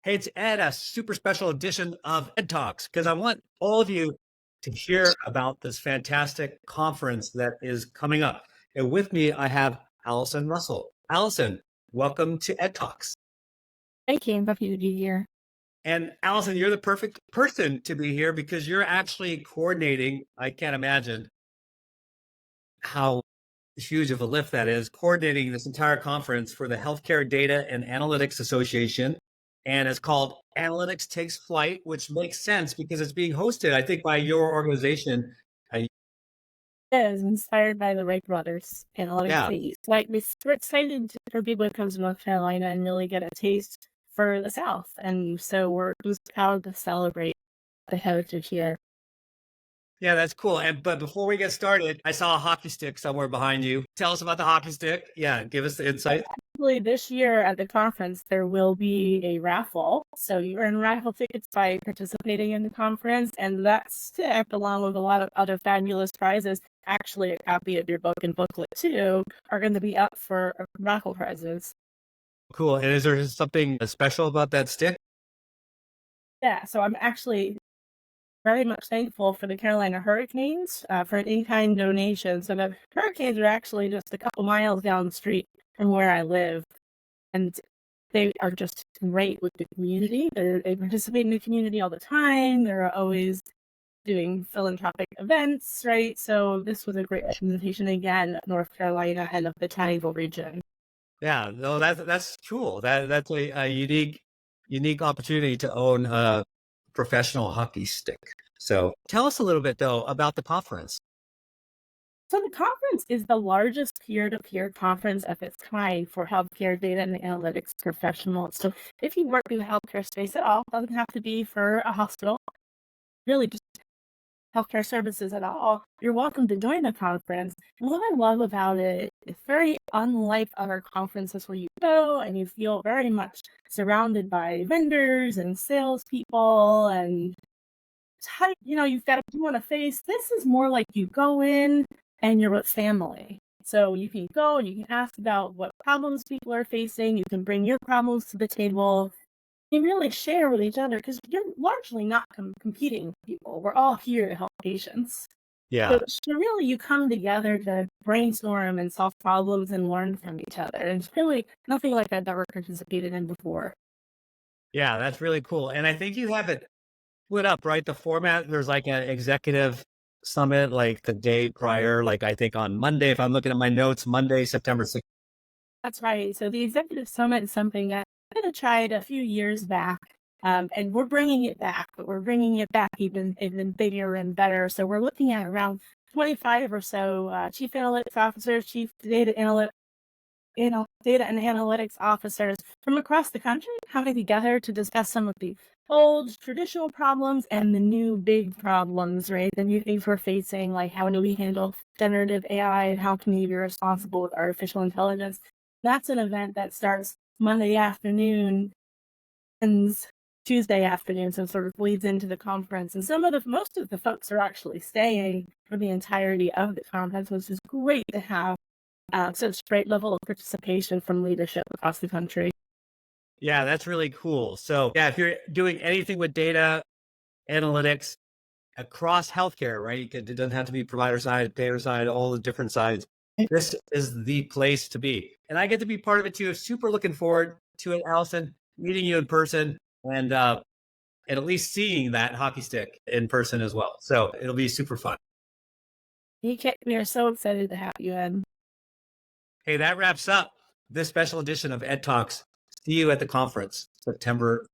Hey, it's Ed, a super special edition of EDTalks, because I want all of you to hear about this fantastic conference that is coming up. And with me, I have Allison Russell. Allison, welcome to EDTalks. Thank you. I'm happy to be here. And Allison, you're the perfect person to be here because you're actually coordinating. I can't imagine how huge of a lift that is, coordinating this entire conference for the Healthcare Data and Analytics Association. And it's called Analytics Takes Flight, which makes sense because it's being hosted, I think, by your organization. It is inspired by the Wright brothers analytics Yeah. fees. Like we're excited for people to come to North Carolina and really get a taste for the South. And so we're just proud to celebrate the heritage here. Yeah, that's cool. But before we get started, I saw a hockey stick somewhere behind you. Tell us about the hockey stick. Yeah, give us the insight. Actually, this year at the conference, there will be a raffle. So you earn raffle tickets by participating in the conference, and that stick, along with a lot of other fabulous prizes, actually a copy of your book and booklet too, are going to be up for raffle prizes. Cool. And is there something special about that stick? Yeah, so I'm actually very much thankful for the Carolina Hurricanes for an in-kind donation. So the Hurricanes are actually just a couple miles down the street from where I live, and they are just great with the community. They participate in the community all the time. They're always doing philanthropic events, right? So this was a great representation again of North Carolina and of the Triangle region. Yeah, no, that's cool. That's a unique opportunity to own a professional hockey stick. So tell us a little bit though about the conference. So the conference is the largest peer-to-peer conference of its kind for healthcare data and analytics professionals. So if you work in the healthcare space at all, doesn't have to be for a hospital, really just healthcare services at all, you're welcome to join the conference. And what I love about it, it's very unlike other conferences where you go and you feel very much surrounded by vendors and salespeople and you've got to put on a face. This is more like you go in and you're with family. So you can go and you can ask about what problems people are facing. You can bring your problems to the table. You really share with each other because you're largely not competing with people. We're all here to help patients. Yeah. So really you come together to brainstorm and solve problems and learn from each other. And it's really nothing like I've ever participated in before. Yeah, that's really cool. And I think you have it split up, right? The format, there's like an executive summit like the day prior, like I think on Monday, if I'm looking at my notes, Monday, September 6th. That's right. So the Executive Summit is something that I had tried a few years back, and we're bringing it back, but we're bringing it back even bigger and better. So we're looking at around 25 or so chief analytics officers, chief data and analytics officers from across the country coming together to discuss some of the old traditional problems and the new big problems, right? The new things we're facing, like how do we handle generative AI and how can we be responsible with artificial intelligence? That's an event that starts Monday afternoon, ends Tuesday afternoon, so it sort of bleeds into the conference. And most of the folks are actually staying for the entirety of the conference, which is great to have such great level of participation from leadership across the country. Yeah, that's really cool. So yeah, if you're doing anything with data analytics across healthcare, right? It doesn't have to be provider side, payer side, all the different sides. This is the place to be. And I get to be part of it too. Super looking forward to it, Allison, meeting you in person and at least seeing that hockey stick in person as well. So it'll be super fun. We are so excited to have you in. Hey, that wraps up this special edition of EdTalks. See you at the conference, September